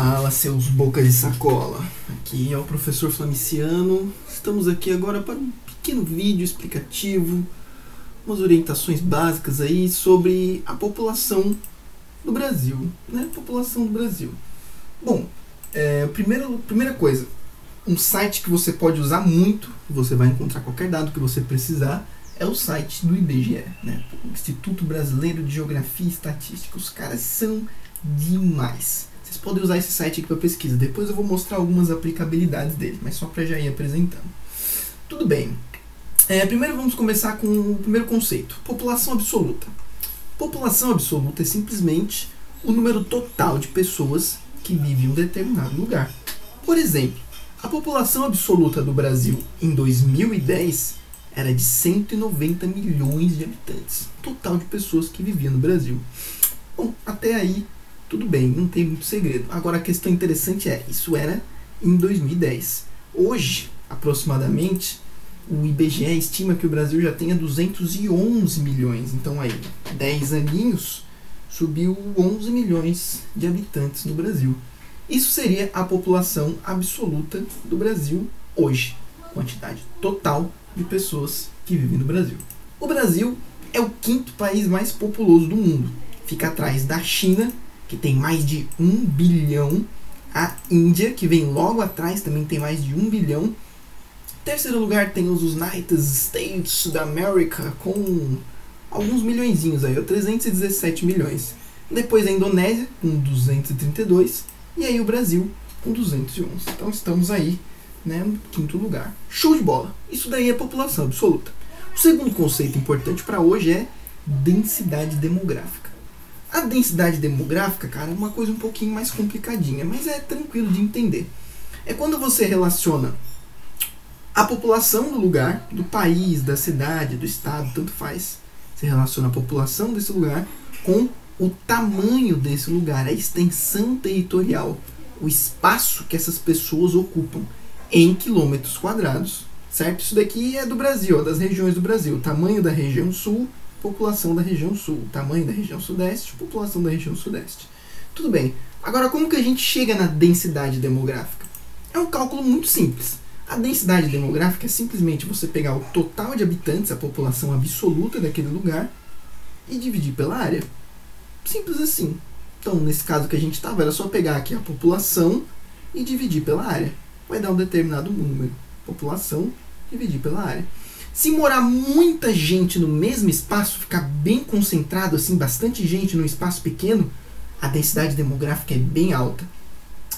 Fala, seus bocas de sacola. Aqui é o professor Flamiciano. Estamos aqui agora para um pequeno vídeo explicativo, umas orientações básicas aí sobre a população do Brasil, né? População do Brasil. Bom, primeira coisa, um site que você pode usar muito, você vai encontrar qualquer dado que você precisar, é o site do IBGE, né? O Instituto Brasileiro de Geografia e Estatística. Os caras são demais. Vocês podem usar esse site aqui para pesquisa. Depois eu vou mostrar algumas aplicabilidades dele, mas só para já ir apresentando. Tudo bem. Primeiro vamos começar com o primeiro conceito. População absoluta. População absoluta é simplesmente o número total de pessoas que vivem em um determinado lugar. Por exemplo, a população absoluta do Brasil em 2010 era de 190 milhões de habitantes. Total de pessoas que viviam no Brasil. Bom, até aí tudo bem, não tem muito segredo. Agora a questão interessante é, isso era em 2010. Hoje, aproximadamente, o IBGE estima que o Brasil já tenha 211 milhões. Então aí, 10 aninhos, subiu 11 milhões de habitantes no Brasil. Isso seria a população absoluta do Brasil hoje. Quantidade total de pessoas que vivem no Brasil. O Brasil é o quinto país mais populoso do mundo. Fica atrás da China, que tem mais de 1 bilhão. A Índia, que vem logo atrás, também tem mais de 1 bilhão. Em terceiro lugar tem os United States da América, com alguns milhõezinhos aí, 317 milhões. Depois a Indonésia, com 232. E aí o Brasil, com 211. Então estamos aí, né, no quinto lugar. Show de bola! Isso daí é população absoluta. O segundo conceito importante para hoje é densidade demográfica. A densidade demográfica, cara, é uma coisa um pouquinho mais complicadinha, mas é tranquilo de entender. É quando você relaciona a população do lugar, do país, da cidade, do estado, tanto faz. Você relaciona a população desse lugar com o tamanho desse lugar, a extensão territorial, o espaço que essas pessoas ocupam em quilômetros quadrados, certo? Isso daqui é do Brasil, das regiões do Brasil. Tamanho da região sul, população da região sul. Tamanho da região sudeste, população da região sudeste. Tudo bem. Agora, como que a gente chega na densidade demográfica? É um cálculo muito simples. A densidade demográfica é simplesmente você pegar o total de habitantes, a população absoluta daquele lugar, e dividir pela área. Simples assim. Então, nesse caso que a gente estava, era só pegar aqui a população e dividir pela área. Vai dar um determinado número. População, dividir pela área. Se morar muita gente no mesmo espaço, ficar bem concentrado, assim, bastante gente num espaço pequeno, a densidade demográfica é bem alta.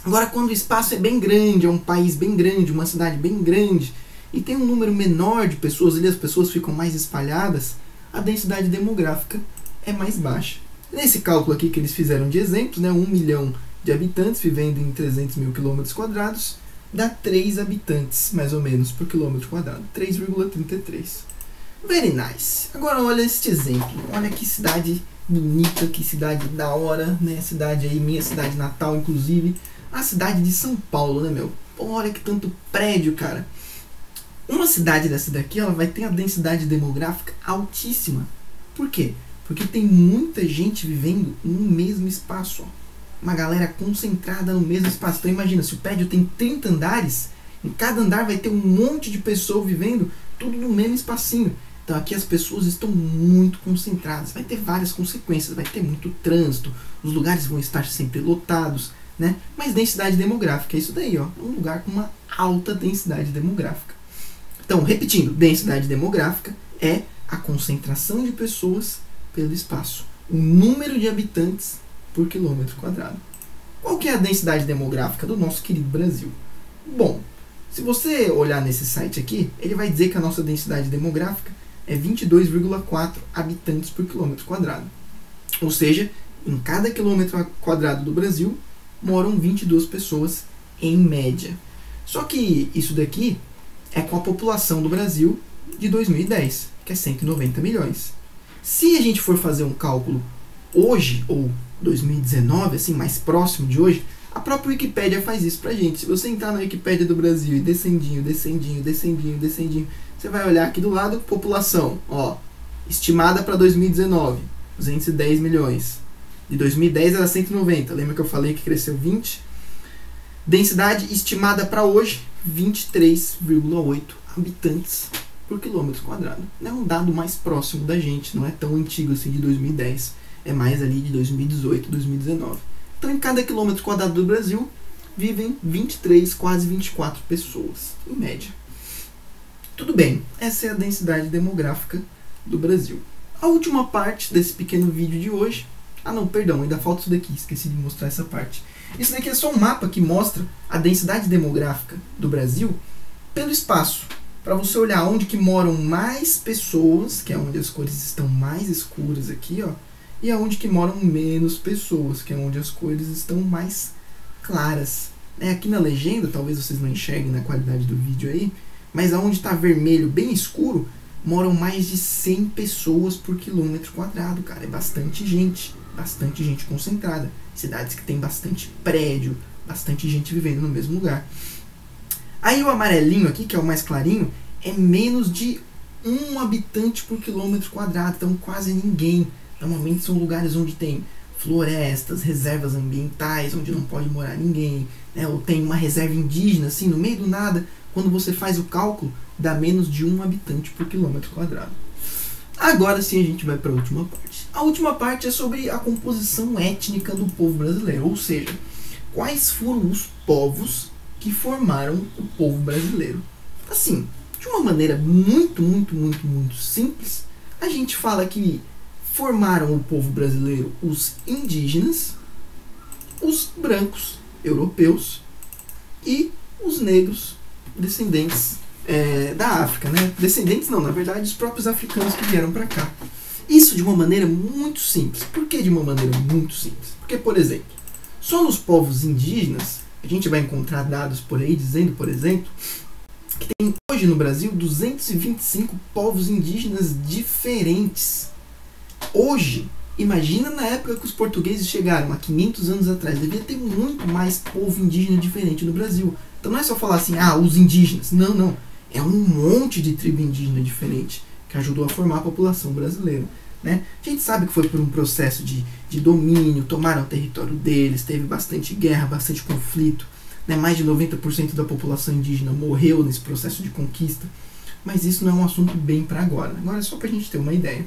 Agora, quando o espaço é bem grande, é um país bem grande, uma cidade bem grande, e tem um número menor de pessoas, ali as pessoas ficam mais espalhadas, a densidade demográfica é mais baixa. Nesse cálculo aqui que eles fizeram de exemplos, né, 1 milhão de habitantes vivendo em 300 mil quilômetros quadrados, dá 3 habitantes, mais ou menos, por quilômetro quadrado. 3,33. Very nice. Agora olha este exemplo. Olha que cidade bonita, que cidade da hora, né? Cidade aí, minha cidade natal, inclusive. A cidade de São Paulo, né, meu? Pô, olha que tanto prédio, cara. Uma cidade dessa daqui, ela vai ter a densidade demográfica altíssima. Por quê? Porque tem muita gente vivendo no mesmo espaço, ó. Uma galera concentrada no mesmo espaço. Então imagina, se o prédio tem 30 andares, em cada andar vai ter um monte de pessoas vivendo, tudo no mesmo espacinho. Então aqui as pessoas estão muito concentradas. Vai ter várias consequências, vai ter muito trânsito, os lugares vão estar sempre lotados, né? Mas densidade demográfica é isso daí, ó. É um lugar com uma alta densidade demográfica. Então, repetindo, densidade demográfica é a concentração de pessoas pelo espaço. O número de habitantes por quilômetro quadrado. Qual que é a densidade demográfica do nosso querido Brasil? Bom, se você olhar nesse site aqui, ele vai dizer que a nossa densidade demográfica é 22,4 habitantes por quilômetro quadrado. Ou seja, em cada quilômetro quadrado do Brasil, moram 22 pessoas em média. Só que isso daqui é com a população do Brasil de 2010, que é 190 milhões. Se a gente for fazer um cálculo hoje, ou 2019, assim, mais próximo de hoje, a própria Wikipédia faz isso pra gente. Se você entrar na Wikipédia do Brasil e descendinho, você vai olhar aqui do lado, população, ó, estimada para 2019, 210 milhões. De 2010 era 190, lembra que eu falei que cresceu 20? Densidade estimada para hoje, 23,8 habitantes por quilômetro quadrado. É um dado mais próximo da gente, não é tão antigo assim de 2010, é mais ali de 2018, 2019. Então, em cada quilômetro quadrado do Brasil, vivem 23, quase 24 pessoas, em média. Tudo bem, essa é a densidade demográfica do Brasil. A última parte desse pequeno vídeo de hoje... não, perdão, ainda falta isso daqui, esqueci de mostrar essa parte. Isso daqui é só um mapa que mostra a densidade demográfica do Brasil pelo espaço. Para você olhar onde que moram mais pessoas, que é onde as cores estão mais escuras aqui, ó, e aonde que moram menos pessoas, que é onde as cores estão mais claras. Aqui na legenda, talvez vocês não enxerguem na qualidade do vídeo aí, mas aonde está vermelho bem escuro, moram mais de 100 pessoas por quilômetro quadrado, cara. É bastante gente concentrada. Cidades que tem bastante prédio, bastante gente vivendo no mesmo lugar. Aí o amarelinho aqui, que é o mais clarinho, é menos de 1 habitante por quilômetro quadrado, então quase ninguém. Normalmente são lugares onde tem florestas, reservas ambientais, onde não pode morar ninguém, né? Ou tem uma reserva indígena, assim, no meio do nada. Quando você faz o cálculo, dá menos de 1 habitante por quilômetro quadrado. Agora sim a gente vai para a última parte. A última parte é sobre a composição étnica do povo brasileiro, ou seja, quais foram os povos que formaram o povo brasileiro. Assim, de uma maneira muito simples, a gente fala que formaram o povo brasileiro os indígenas, os brancos europeus e os negros descendentes da África, né? Descendentes não, na verdade, os próprios africanos que vieram para cá. Isso de uma maneira muito simples. Por que de uma maneira muito simples? Porque, por exemplo, só nos povos indígenas, a gente vai encontrar dados por aí dizendo, por exemplo, que tem hoje no Brasil 225 povos indígenas diferentes. Hoje, imagina na época que os portugueses chegaram, há 500 anos atrás, devia ter muito mais povo indígena diferente no Brasil. Então não é só falar assim, os indígenas. Não. É um monte de tribo indígena diferente que ajudou a formar a população brasileira, né? A gente sabe que foi por um processo de domínio, tomaram o território deles, teve bastante guerra, bastante conflito, né? Mais de 90% da população indígena morreu nesse processo de conquista. Mas isso não é um assunto bem para agora. Agora é só para a gente ter uma ideia.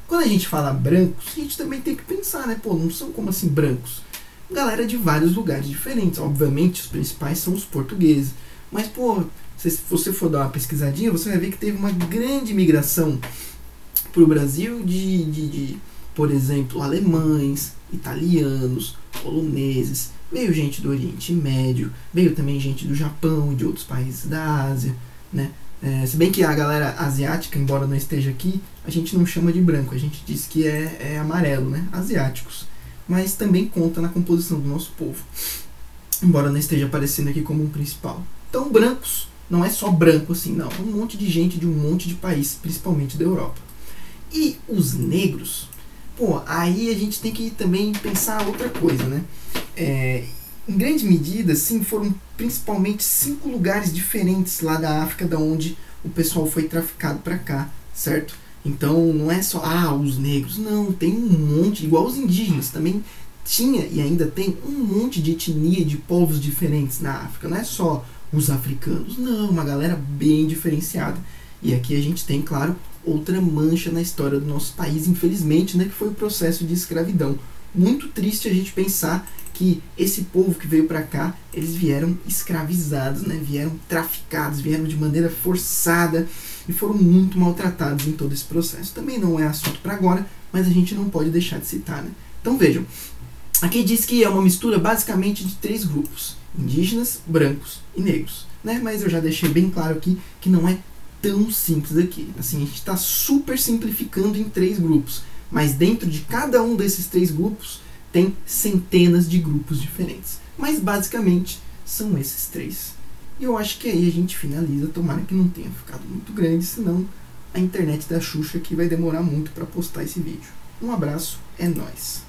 Quando a gente fala brancos, a gente também tem que pensar, né? Não são como assim brancos? Galera de vários lugares diferentes. Obviamente, os principais são os portugueses. Mas, se você for dar uma pesquisadinha, você vai ver que teve uma grande migração para o Brasil de, por exemplo, alemães, italianos, poloneses. Veio gente do Oriente Médio, veio também gente do Japão e de outros países da Ásia, né? Se bem que a galera asiática, embora não esteja aqui, a gente não chama de branco, a gente diz que é amarelo, né? Asiáticos. Mas também conta na composição do nosso povo, embora não esteja aparecendo aqui como um principal. Então, brancos não é só branco assim, não. É um monte de gente de um monte de países, principalmente da Europa. E os negros, aí a gente tem que também pensar outra coisa, né? Em grande medida, sim, foram principalmente 5 lugares diferentes lá da África, da onde o pessoal foi traficado para cá, certo? Então não é só, os negros, não, tem um monte, igual os indígenas, também tinha e ainda tem um monte de etnia, de povos diferentes na África, não é só os africanos, não, uma galera bem diferenciada. E aqui a gente tem, claro, outra mancha na história do nosso país, infelizmente, né, que foi o processo de escravidão. Muito triste a gente pensar que esse povo que veio para cá, eles vieram escravizados, né? Vieram traficados, vieram de maneira forçada e foram muito maltratados em todo esse processo. Também não é assunto para agora, mas a gente não pode deixar de citar, né? Então vejam, aqui diz que é uma mistura basicamente de 3 grupos, indígenas, brancos e negros, né? Mas eu já deixei bem claro aqui que não é tão simples aqui. Assim, a gente está super simplificando em 3 grupos, mas dentro de cada um desses 3 grupos tem centenas de grupos diferentes. Mas basicamente são esses 3. E eu acho que aí a gente finaliza. Tomara que não tenha ficado muito grande, senão a internet da Xuxa aqui vai demorar muito para postar esse vídeo. Um abraço, é nóis!